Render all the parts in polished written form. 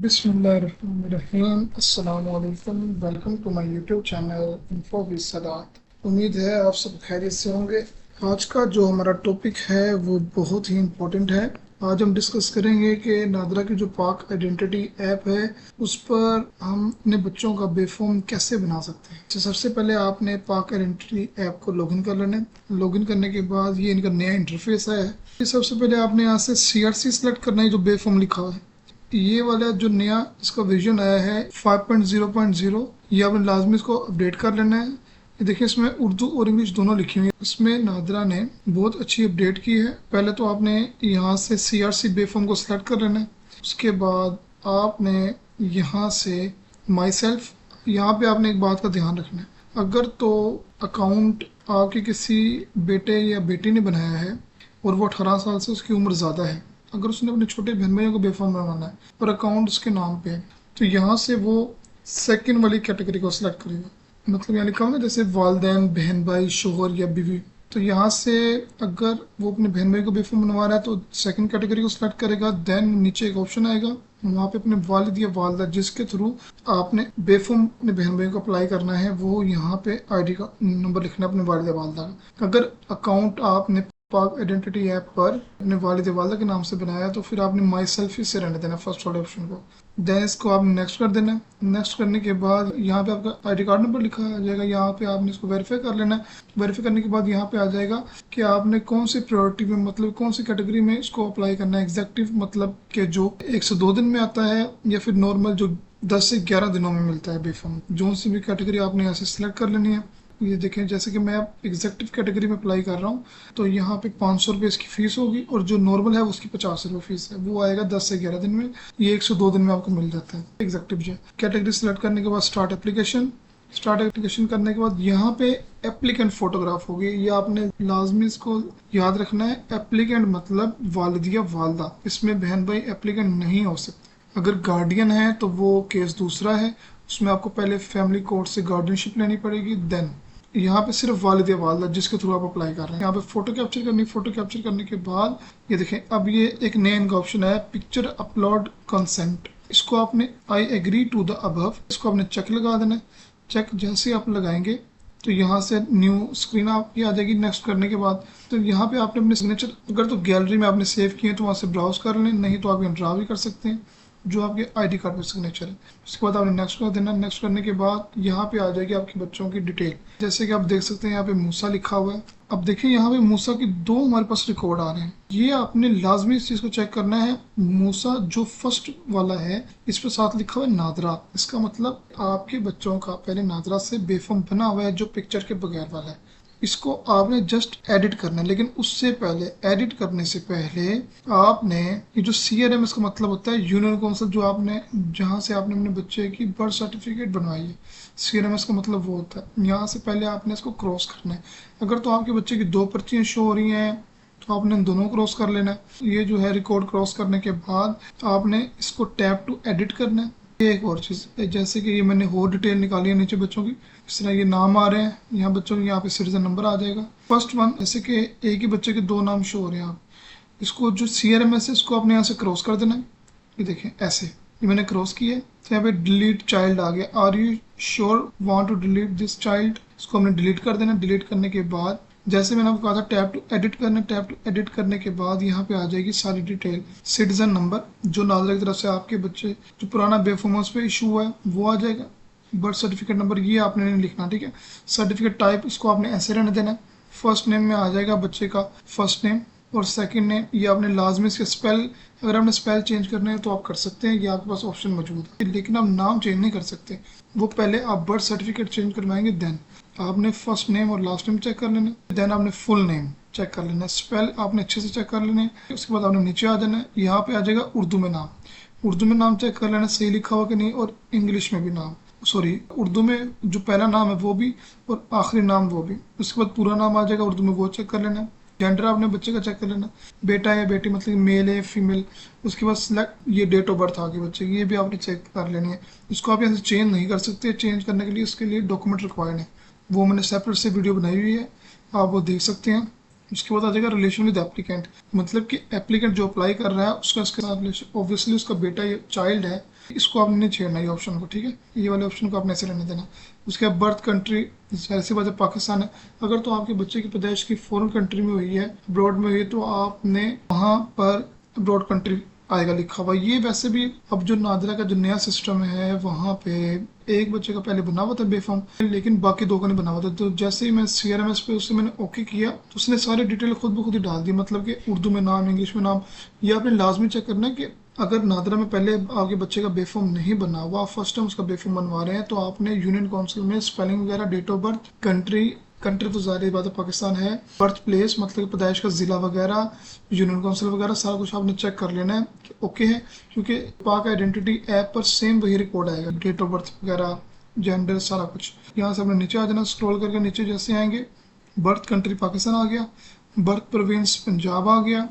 बिस्मिल्लाहिर्रहमानिर्रहीम अस्सलाम वालेकुम। Welcome to my YouTube channel info with Sadat. उम्मीद है आप सब खैरियत से होंगे। आज का जो हमारा टॉपिक है वो बहुत ही इम्पोर्टेंट है। आज हम डिस्कस करेंगे कि नादरा की जो पाक आइडेंटिटी ऐप है उस पर हम अपने बच्चों का बेफॉर्म कैसे बना सकते हैं। तो सबसे पहले आपने पाक आइडेंटिटी ऐप को लॉगिन कर लेना है। लॉगिन करने के बाद ये इनका नया इंटरफेस है। सबसे पहले आपने यहाँ से CRC सेलेक्ट करना है जो बेफॉर्म लिखा हुआ है। ये वाला जो नया इसका वर्जन आया है 5.0.0, ये आपने लाजमी इसको अपडेट कर लेना है। ये देखिए इसमें उर्दू और इंग्लिश दोनों लिखी हुई है। इसमें नादरा ने बहुत अच्छी अपडेट की है। पहले तो आपने यहाँ से CRC बेफॉर्म को सिलेक्ट कर लेना है। उसके बाद आपने यहाँ से माई सेल्फ, यहाँ पे आपने एक बात का ध्यान रखना है। अगर तो अकाउंट आपके किसी बेटे या बेटी ने बनाया है और वो 18 साल से उसकी उम्र ज़्यादा है, अगर उसने अपने छोटे बहन भाइयों को बेफॉर्म बनवाना है और अकाउंट उसके नाम पे है, तो यहाँ से वो सेकंड वाली कैटेगरी को सिलेक्ट करेगा। मतलब यहाँ लिखा होगा जैसे वालदैन, बहन भाई, शोहर या बीवी। तो यहाँ से अगर वो अपने बहन भाई को बेफॉर्म बनवा रहा है तो सेकंड कैटेगरी को सिलेक्ट करेगा। देन नीचे एक ऑप्शन आएगा, वहाँ पे अपने वालिद या वालदा जिसके थ्रू आपने बेफॉर्म अपने बहन भाई को अप्लाई करना है, वो यहाँ पे ID का नंबर लिखना है अपने वालिद वालदा का। अगर अकाउंट आपने पाक आइडेंटिटी ऐप पर अपने वालिद वालदा के नाम से बनाया तो फिर आपने माई सेल्फ ही से रहने देना फर्स्ट वाले ऑप्शन को। देन इसको आपने नेक्स्ट कर देना। नेक्स्ट करने के बाद यहाँ पे आपका ID कार्ड नंबर लिखा आ जाएगा, यहाँ पे आपने इसको वेरीफाई कर लेना है। वेरीफाई करने के बाद यहाँ पे आ जाएगा कि आपने कौन सी प्रायोरिटी में, मतलब कौन सी कैटेगरी में इसको अप्लाई करना है। एग्जेक्टिव मतलब कि जो 102 दिन में आता है, या फिर नॉर्मल जो 10 से 11 दिनों में मिलता है बेफॉर्म। जो सी भी कैटेगरी आपने यहाँ से सिलेक्ट कर लेनी है। ये देखें जैसे कि मैं अब एग्जेक्टिव कैटेगरी में अप्लाई कर रहा हूँ तो यहाँ पे 500 रुपये इसकी फ़ीस होगी, और जो नॉर्मल है उसकी 50 रुपये फीस है। वो आएगा 10 से 11 दिन में। ये 102 दिन में आपको मिल जाता है एग्जेक्टिव जो। कैटेगरी सेलेक्ट करने के बाद स्टार्ट एप्लीकेशन करने के बाद यहाँ पे एप्लीकेंट फोटोग्राफ होगी। ये आपने लाजमी इसको याद रखना है। एप्लीकेंट मतलब वालिद या वालदा, इसमें बहन भाई एप्लीकेंट नहीं हो सकते। अगर गार्डियन है तो वो केस दूसरा है, उसमें आपको पहले फैमिली कोर्ट से गार्डियनशिप लेनी पड़ेगी। देन यहाँ पे सिर्फ वालिद या वालदा जिसके थ्रू आप अप्लाई कर रहे हैं। यहाँ पे फोटो कैप्चर करनी। फोटो कैप्चर करने के बाद ये देखें अब ये एक नया इनका ऑप्शन है पिक्चर अपलोड कंसेंट। इसको आपने I agree to the above, इसको आपने चेक लगा देना है। चेक जैसे आप लगाएंगे तो यहाँ से न्यू स्क्रीन आपकी आ जाएगी। नेक्स्ट करने के बाद तो यहाँ पे आपने अपने सिग्नेचर, अगर तो गैलरी में आपने सेव किए तो वहाँ से ब्राउज कर लें, नहीं तो आप यहाँ ड्रा भी कर सकते हैं जो आपके ID कार्ड पर सिग्नेचर है। उसके बाद आपने नेक्स्ट कर देना। नेक्स्ट करने के बाद यहाँ पे आ जाएगी आपके बच्चों की डिटेल। जैसे कि आप देख सकते हैं यहाँ पे मूसा लिखा हुआ है। अब देखिए यहाँ पे मूसा की 2 हमारे पास रिकॉर्ड आ रहे हैं। ये आपने लाजमी इस चीज़ को चेक करना है। मूसा जो फर्स्ट वाला है इस पर साथ लिखा हुआ है नादरा, इसका मतलब आपके बच्चों का पहले नादरा से बेफॉर्म बना हुआ है जो पिक्चर के बगैर वाला है। इसको आपने जस्ट एडिट करना है, लेकिन उससे पहले, एडिट करने से पहले आपने ये जो CRMS का मतलब होता है यूनियन काउंसिल, जो आपने जहाँ से आपने अपने बच्चे की बर्थ सर्टिफिकेट बनवाई है, CRMS का मतलब वो होता है। यहाँ से पहले आपने इसको क्रॉस करना है। अगर तो आपके बच्चे की 2 पर्चियाँ शो हो रही हैं तो आपने दोनों क्रॉस कर लेना है। ये जो है रिकॉर्ड क्रॉस करने के बाद आपने इसको टैप टू एडिट करना है। ये एक और चीज़, जैसे कि ये मैंने और डिटेल निकाली है नीचे बच्चों की, इस तरह ये नाम आ रहे हैं यहाँ बच्चों के, यहाँ पे सिटीजन नंबर आ जाएगा फर्स्ट वन। जैसे कि एक ही बच्चे के 2 नाम शो हो रहे हैं, आप इसको जो CRMS है इसको आपने यहाँ से क्रॉस कर देना है। ये देखें ऐसे, ये मैंने क्रॉस किया है तो यहाँ पे डिलीट चाइल्ड आ गया। Are you sure want to delete this child, इसको हमने डिलीट कर देना। डिलीट करने के बाद जैसे मैंने आपको कहा था टैप टू एडिट करना, टैप टू एडिट करने के बाद यहाँ पे आ जाएगी सारी डिटेल। सिटीजन नंबर जो नादरा की तरफ से आपके बच्चे जो पुराना बेफॉर्मेंस पे इशू हुआ है वो आ जाएगा। बर्थ सर्टिफिकेट नंबर ये आपने नहीं लिखना, ठीक है। सर्टिफिकेट टाइप इसको आपने ऐसे रहने देना है। फर्स्ट नेम में आ जाएगा बच्चे का फर्स्ट नेम और सेकंड नेम। ये आपने लाजमी इसके स्पेल, अगर आपने स्पेल चेंज करने हैं तो आप कर सकते हैं, ये आपके पास ऑप्शन मौजूद है, लेकिन आप नाम चेंज नहीं कर सकते। वो पहले आप बर्थ सर्टिफिकेट चेंज करवाएंगे, देन आपने फर्स्ट नेम और लास्ट नेम चेक कर लेना है। देन आपने फुल नेम चेक कर लेना है, स्पेल आपने अच्छे से चेक कर लेना है। उसके बाद आपने नीचे आ जाना है, यहाँ पे आ जाएगा उर्दू में नाम। उर्दू में नाम चेक कर लेना सही लिखा हुआ कि नहीं, और इंग्लिश में भी नाम, सॉरी उर्दू में जो पहला नाम है वो भी और आखिरी नाम वो भी। उसके बाद पूरा नाम आ जाएगा उर्दू में, वो चेक कर लेना है। जेंडर आपने बच्चे का चेक कर लेना, बेटा या बेटी मतलब मेल है फीमेल। उसके बाद सिलेक्ट ये डेट ऑफ बर्थ आ गई बच्चे की, ये भी आपने चेक कर लेनी है। इसको आप यहाँ से चेंज नहीं कर सकते। चेंज करने के लिए इसके लिए डॉक्यूमेंट रिक्वायर्ड है, वो मैंने सेपरेट से वीडियो बनाई हुई है, आप वो देख सकते हैं। उसके बाद आ जाएगा रिलेशन विद एप्लीकेंट, मतलब कि एप्लीकेंट जो अप्लाई कर रहा है उसका इसके साथ रिलेशन। ऑब्वियसली उसका बेटा या चाइल्ड है इसको आपने नहीं छेड़ना, ये ऑप्शन को, ठीक है, ये वाले ऑप्शन को आपने ऐसे रहने देना। उसके बाद बर्थ कंट्री, ऐसी बात है पाकिस्तान है। अगर तो आपके बच्चे की पैदाइश की फॉरेन कंट्री में हुई है, अब्रॉड में हुई है, तो आपने वहाँ पर अब्रॉड कंट्री आएगा लिखा हुआ। ये वैसे भी अब जो नादरा का जो नया सिस्टम है, वहाँ पे एक बच्चे का पहले बना हुआ था बेफॉर्म, लेकिन बाकी दो का नहीं बना हुआ था। तो जैसे ही मैं CRMS पे उससे मैंने ओके किया, तो उसने सारी डिटेल खुद ब खुद ही डाल दी, मतलब कि उर्दू में नाम, इंग्लिश में नाम। ये आपने लाजमी चेक करना है कि अगर नादरा में पहले आपके बच्चे का बेफॉर्म नहीं बना हुआ, फर्स्ट टाइम उसका बेफॉर्म बनवा रहे हैं, तो आपने यूनियन काउंसिल में स्पेलिंग वगैरह, डेट ऑफ बर्थ, कंट्री तो ज़ाहिर बात है पाकिस्तान है, बर्थ प्लेस मतलब कि पैदाइश का ज़िला वगैरह, यूनियन काउंसिल वगैरह सारा कुछ आपने चेक कर लेना है कि ओके है। क्योंकि पाक आइडेंटिटी ऐप पर सेम वही रिकॉर्ड आएगा, डेट ऑफ बर्थ वगैरह, जेंडर, सारा कुछ। यहाँ से आपने नीचे आ जाना, स्क्रॉल करके नीचे जैसे आएंगे, बर्थ कंट्री पाकिस्तान आ गया, बर्थ प्रोविंस पंजाब आ गया,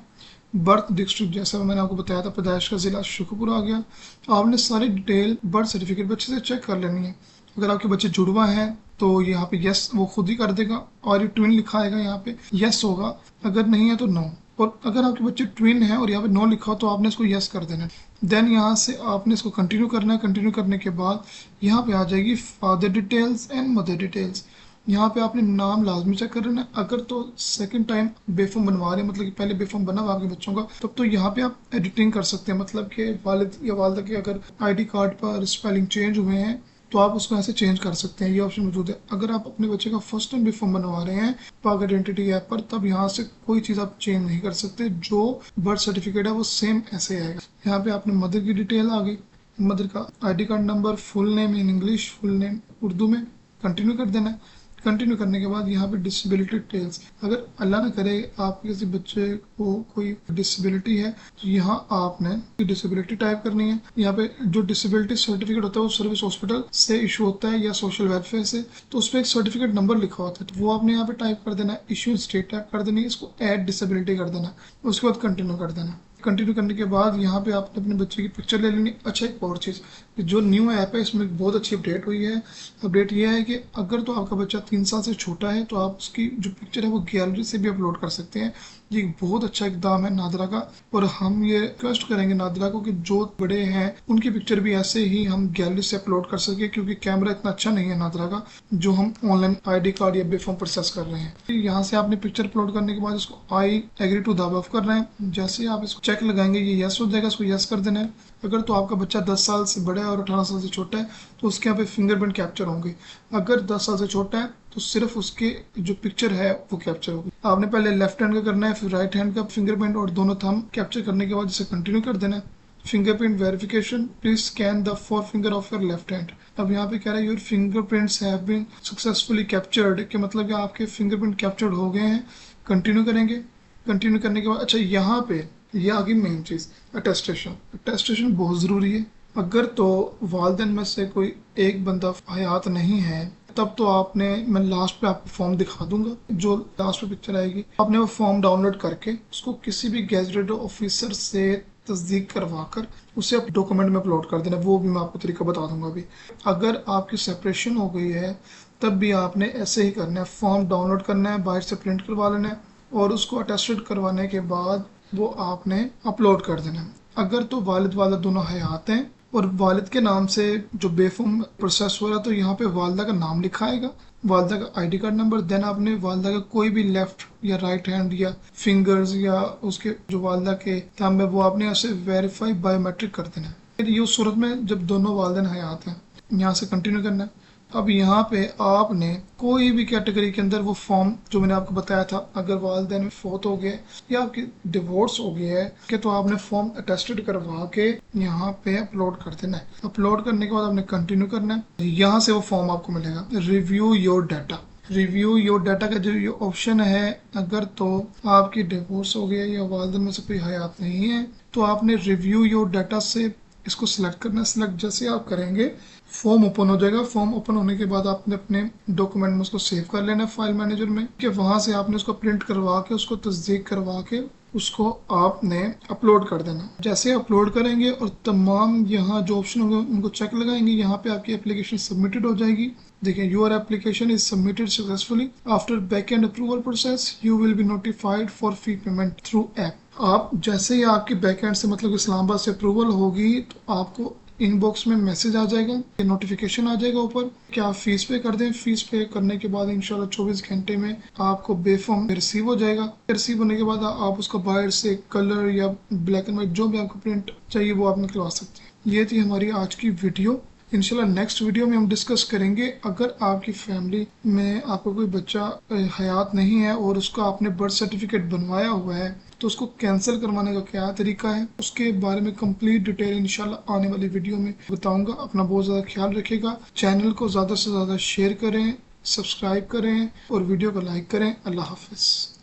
बर्थ डिस्ट्रिक्ट जैसा मैंने आपको बताया था, पैदाइश का ज़िला शुक्रपुर आ गया। आपने सारी डिटेल बर्थ सर्टिफिकेट अच्छे से चेक कर लेनी है। अगर आपके बच्चे जुड़वा हैं तो यहाँ पे यस वो खुद ही कर देगा, और ये ट्विन लिखा आएगा यहाँ पे यस होगा, अगर नहीं है तो नो। और अगर आपके बच्चे ट्विन है और यहाँ पे नो लिखा हो तो आपने इसको यस कर देना है। देन यहाँ से आपने इसको कंटिन्यू करना है। कंटिन्यू करने के बाद यहाँ पे आ जाएगी father details and mother details. यहाँ पे आपने नाम लाजमी चेक कर लेना है। अगर तो सेकंड टाइम बेफॉर्म बनवा रहे हैं, मतलब कि पहले बेफॉर्म बना हुआ आपके बच्चों का, तब तो यहाँ पे आप एडिटिंग कर सकते हैं, मतलब कि वालिद या वालदा के अगर ID कार्ड पर स्पेलिंग चेंज हुए हैं तो आप उसको ऐसे चेंज कर सकते हैं, ये ऑप्शन मौजूद है। अगर आप अपने बच्चे का फर्स्ट टाइम बेफॉर्म बनवा रहे हैं पाक आइडेंटिटी ऐप पर, तब यहाँ से कोई चीज़ आप चेंज नहीं कर सकते, जो बर्थ सर्टिफिकेट है वो सेम ऐसे आएगा। यहाँ पे आपने मदर की डिटेल आ गई, मदर का ID card number, full name in English, full name Urdu में, कंटिन्यू कर देना है। कंटिन्यू करने के बाद यहाँ पे डिसेबिलिटी डिटेल्स, अगर अल्लाह ना करे आपके किसी बच्चे को कोई डिसेबिलिटी है, तो यहाँ आपने डिसेबिलिटी टाइप करनी है। यहाँ पे जो डिसेबिलिटी सर्टिफिकेट होता है वो सर्विस हॉस्पिटल से इशू होता है या सोशल वेलफेयर से, तो उस पर एक सर्टिफिकेट नंबर लिखा होता है, तो वो आपने यहाँ पे टाइप कर देना है, इशू स्टेट टाइप कर देनी है, इसको ऐड डिसेबिलिटी कर देना है, उसके बाद कंटिन्यू कर देना है। कंटिन्यू करने के बाद यहाँ पे आपने अपने बच्चे की पिक्चर ले लेनी। अच्छा, एक और चीज़, जो न्यू ऐप है इसमें बहुत अच्छी अपडेट हुई है। अपडेट ये है कि अगर तो आपका बच्चा 3 साल से छोटा है तो आप उसकी जो पिक्चर है वो गैलरी से भी अपलोड कर सकते हैं। ये एक बहुत अच्छा इकदाम है नादरा का, और हम ये रिक्वेस्ट करेंगे नादरा को कि जो बड़े हैं उनकी पिक्चर भी ऐसे ही हम गैलरी से अपलोड कर सके, क्योंकि कैमरा इतना अच्छा नहीं है नादरा का जो हम ऑनलाइन ID कार्ड या बेफॉर्म प्रोसेस कर रहे हैं। यहाँ से आपने पिक्चर अपलोड करने के बाद इसको I agree to the above करना है। जैसे ही आप इसको चेक लगाएंगे ये यस हो जाएगा, इसको यस कर देना है। अगर तो आपका बच्चा 10 साल से बड़ा है और 18 साल से छोटा है तो उसके यहाँ पे फिंगरप्रिंट कैप्चर होंगे। अगर 10 साल से छोटा है तो सिर्फ उसके जो पिक्चर है वो कैप्चर होगी। आपने पहले लेफ्ट हैंड का करना है, फिर राइट हैंड का फिंगरप्रिंट, और दोनों थंब कैप्चर करने के बाद इसे कंटिन्यू कर देना है। Fingerprint verification, please scan the 4 finger of your left hand. अब यहाँ पे कह रहा है your fingerprints have been successfully captured, कि मतलब कि आपके फिंगरप्रिंट कैप्चर्ड हो गए हैं। कंटिन्यू करेंगे। कंटिन्यू करने के बाद अच्छा यहाँ पे ये आ गई मेन चीज़, अटेस्टेशन। अटेस्टेशन बहुत ज़रूरी है। अगर तो वालिदैन में से कोई एक बंदा हयात नहीं है, तब तो आपने, मैं लास्ट पे आपको फॉर्म दिखा दूंगा, जो लास्ट पे पिक्चर आएगी, आपने वो फॉर्म डाउनलोड करके उसको किसी भी गैजेटेड ऑफिसर से तस्दीक करवा कर उसे आप डॉक्यूमेंट में अपलोड कर देना। वो भी मैं आपको तरीका बता दूंगा अभी। अगर आपकी सेपरेशन हो गई है तब भी आपने ऐसे ही करना है, फॉर्म डाउनलोड करना है, बाहर से प्रिंट करवा लेना है, और उसको अटेस्टेड करवाने के बाद वो आपने अपलोड कर देना है। अगर तो वालिद वालिदा दोनों हयात हैं और वालिद के नाम से जो बेफॉर्म प्रोसेस हो रहा है, तो यहाँ पे वालिदा का नाम लिखा आएगा, वालिदा का ID कार्ड नंबर, देन आपने वालिदा का कोई भी लेफ्ट या राइट हैंड या फिंगर्स या उसके जो वालिदा के थंब है वो आपने यहाँ से वेरीफाई बायोमेट्रिक कर देना है। फिर ये उस सूरत में जब दोनों वालिदैन हयात हैं। यहाँ से कंटिन्यू करना है। अब यहाँ पे आपने कोई भी कैटेगरी के अंदर वो फॉर्म जो मैंने आपको बताया था, अगर वालिदैन फौत हो गए या आपकी डिवोर्स हो गया है कि तो आपने फॉर्म अटेस्टेड करवा के यहाँ पे अपलोड कर देना है। अपलोड करने के बाद आपने कंटिन्यू करना है। यहाँ से वो फॉर्म आपको मिलेगा, review your data. Review your data का जो ये ऑप्शन है, अगर तो आपकी डिवोर्स हो गया या वालिदैन में से कोई हयात नहीं है तो आपने रिव्यू योर डाटा से इसको सिलेक्ट करना है। सिलेक्ट जैसे आप करेंगे फॉर्म ओपन हो जाएगा। फॉर्म ओपन होने के बाद आपने अपने डॉक्यूमेंट में उसको सेव कर लेना है फाइल मैनेजर में, कि वहां से आपने उसको प्रिंट करवा के उसको तस्दीक करवा के उसको आपने अपलोड कर देना। जैसे अपलोड करेंगे और तमाम यहाँ जो ऑप्शन होंगे उनको चेक लगाएंगे, यहाँ पे आपकी एप्लीकेशन सबमिटेड हो जाएगी। देखिए, your application is submitted successfully after back and approval process, you will be notified for fee payment through app. आप जैसे ही आपकी बैक एंड से मतलब इस्लामाबाद से अप्रूवल होगी तो आपको इनबॉक्स में मैसेज आ जाएगा, नोटिफिकेशन आ जाएगा ऊपर कि आप फीस पे कर दें। फीस पे करने के बाद इंशाल्लाह 24 घंटे में आपको बेफॉर्म रिसीव हो जाएगा। रिसीव होने के बाद आप उसको बाहर से कलर या ब्लैक एंड वाइट जो भी आपको प्रिंट चाहिए वो आप निकलवा सकते हैं। ये थी हमारी आज की वीडियो। इंशाल्लाह नेक्स्ट वीडियो में हम डिस्कस करेंगे, अगर आपकी फैमिली में आपका कोई बच्चा हयात नहीं है और उसका आपने बर्थ सर्टिफिकेट बनवाया हुआ है तो उसको कैंसिल करवाने का क्या तरीका है, उसके बारे में कंप्लीट डिटेल इंशाल्लाह आने वाली वीडियो में बताऊंगा। अपना बहुत ज़्यादा ख्याल रखिएगा। चैनल को ज़्यादा से ज़्यादा शेयर करें, सब्सक्राइब करें और वीडियो को लाइक करें। अल्लाह हाफिज़।